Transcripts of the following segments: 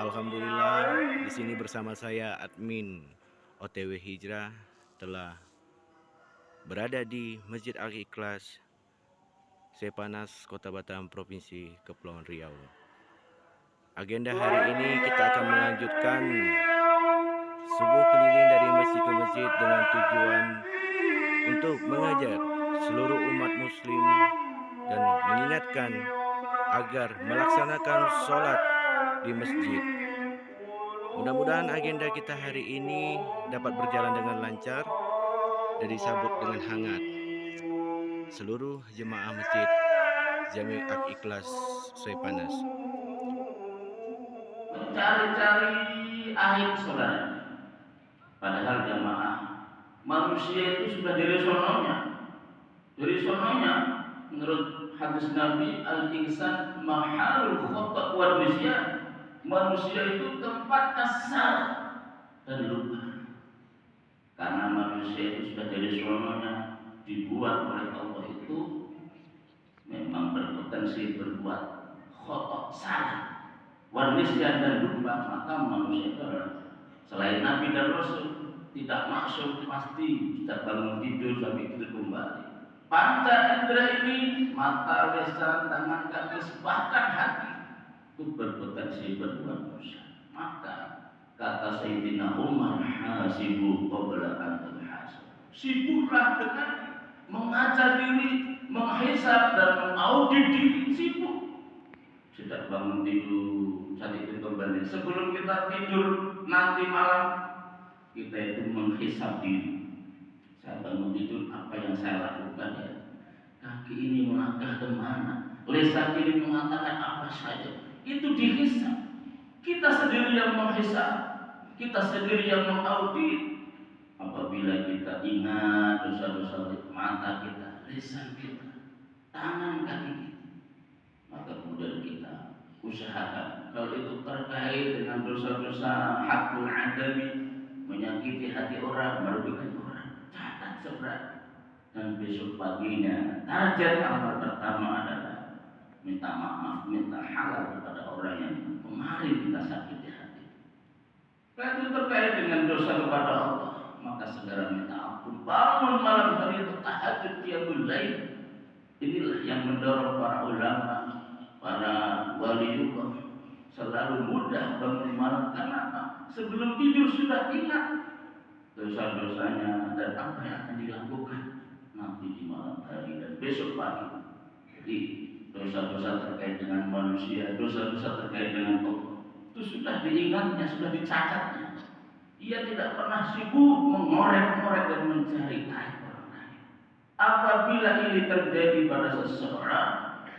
Alhamdulillah di sini bersama saya admin OTW Hijrah telah berada di Masjid Al-Ikhlas Sepanas Kota Batam Provinsi Kepulauan Riau. Agenda hari ini kita akan melanjutkan subuh keliling dari masjid ke masjid dengan tujuan untuk mengajak seluruh umat muslim dan mengingatkan agar melaksanakan sholat di masjid. Mudah-mudahan agenda kita hari ini dapat berjalan dengan lancar dan disambut dengan hangat seluruh jemaah masjid Jami' Al-Ikhlas Sepanas. Mencari-cari akhir saudara. Padahal jamaah manusia itu sudah dari sononya. Dari sononya menurut hadis Nabi al-insan mahalul khata' wal nisyan. Manusia itu tempatnya salah dan lupa. Karena manusia itu sudah dari sononya dibuat oleh Allah itu memang berpotensi berbuat khata' salah. Wanisyan dan lupa, maka manusia itu adalah selain Nabi dan Rasul tidak maksud pasti bisa bangun tidur sampai tidur kembali. Panca indera ini mata, lisan, tangan, kaki, bahkan hati itu berpotensi berbuat dosa. Maka kata Sayyidina Umar, hasibu qabla an tuhasab. Sibuklah dengan mengajar diri, menghisab dan mengaudit diri, sibuk. Sudah bangun tidur, saat itu kembali. Sebelum kita tidur nanti malam, kita itu menghisab diri. Saya bangun tidur, apa yang saya lakukan ya? Kaki ini melangkah kemana? Lisan ini mengatakan apa saja? Itu dihisab. Kita sendiri yang menghisab, kita sendiri yang mengaudit. Apabila kita ingat dosa-dosa mata kita, lisan kita, tangan kaki kita, maka kemudian kita usahakan kalau itu terkait dengan dosa-dosa hakul adami, menyakiti hati orang, merugikan orang, catat seberat. Dan besok paginya target amal pertama adalah minta maaf, minta halal kepada orang yang kemarin kita sakiti hati. Kalau itu terkait dengan dosa kepada Allah, maka segera minta ampun. Bangun malam hari itu tahajud qiyamul lail. Inilah yang mendorong para ulama, para waliullah selalu mudah bangun malam. Kenapa? Sebelum tidur sudah ingat dosa-dosanya dan apa yang akan dilakukan nanti di malam hari dan besok pagi. Jadi dosa-dosa terkait dengan manusia, dosa-dosa terkait dengan Allah itu sudah diingatnya, sudah dicatatnya. Ia tidak pernah sibuk mengorek-ngorek dan mencari aib orang lain. Apabila ini terjadi pada seseorang,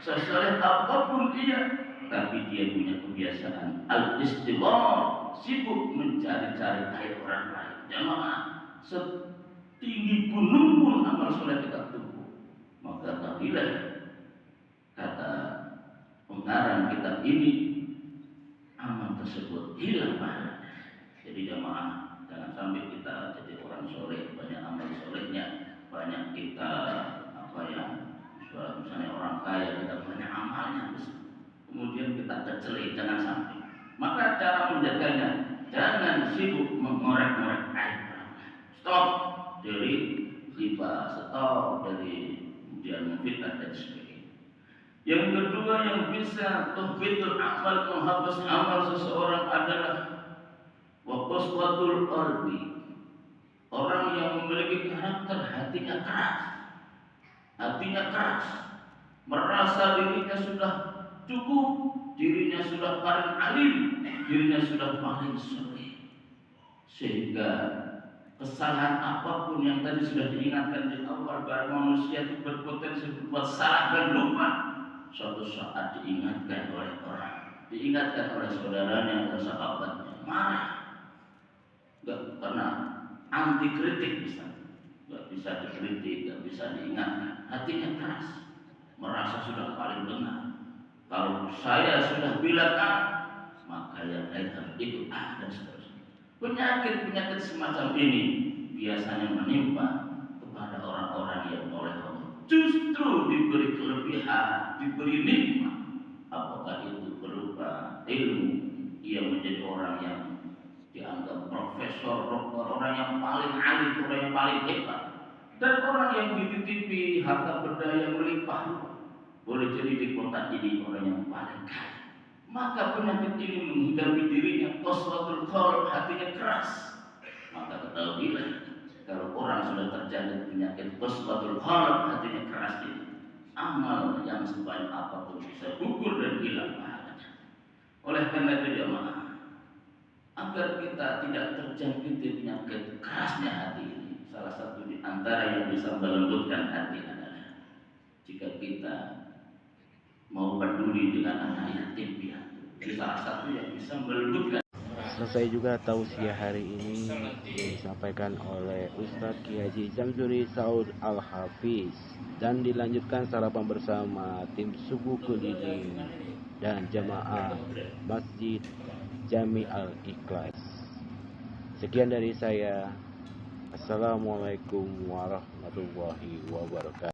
sesoleh apapun dia, tapi dia punya kebiasaan al-istighfar, sibuk mencari-cari aib orang lain. Jamaah, setinggi gunung pun amal soleh kita tumbuh. Maka tahuilah kata pengarang kitab ini, amal tersebut hilang pahalanya. Jadi jamaah, jangan sampai kita jadi orang soleh, banyak amal solehnya, banyak kita misalnya orang kaya kita banyak amalnya, kemudian kita tercelik, jangan sampai. Maka cara menjaganya, jangan sibuk mengorek-ngorek aib. Stop dari riba, stop dari kemudian memfitnah dan sebagainya. Yang kedua yang bisa tuhbitul amal, menghapus amal seseorang adalah waqaswatul ardi. Orang yang memiliki karakter hatinya keras, merasa dirinya sudah cukup, dirinya sudah paling alim, dirinya sudah paling soleh, sehingga kesalahan apapun yang tadi sudah diingatkan di awal bahwa manusia itu berpotensi berbuat salah dan lupa, suatu saat diingatkan oleh orang, diingatkan oleh saudaranya atau sahabatnya, marah, nggak pernah anti kritik, nggak bisa dikritik, nggak bisa diingatkan, hatinya keras, merasa sudah paling benar. Kalau saya sudah bilang A, maka yang lain harus ikut A dan seterusnya. Penyakit semacam ini biasanya menimpa kepada orang-orang yang oleh Allah justru diberi kelebihan, diberi nikmat. Apakah itu berupa ilmu, ia menjadi profesor, doktor, orang yang paling alim, orang yang paling hebat, dan orang yang dititipi harta benda yang melimpah ruah, boleh jadi di kota ini orang yang paling kaya, maka penyakit ini menghidapi dirinya, qaswatul qalb, hatinya keras. Maka ketahuilah, kalau orang sudah terjangkit penyakit qaswatul qalb, hatinya keras ini, amal yang sebanyak apapun bisa gugur dan hilang pahalanya. Oleh karena itu jemaah, agar kita tidak terjangkit penyakit kerasnya hati ini, salah satu di antara yang bisa melembutkan hati adalah jika kita mau peduli dengan anak yatim piatu. Ini salah satu yang bisa melembutkan. Selesai juga tausiah hari ini disampaikan oleh Ustadz Kiai Haji Zamzuri Saud Al-Hafiz dan dilanjutkan sarapan bersama tim subuh keliling dan jamaah Masjid Jami Al-Ikhlas. Sekian dari saya. Assalamualaikum warahmatullahi wabarakatuh.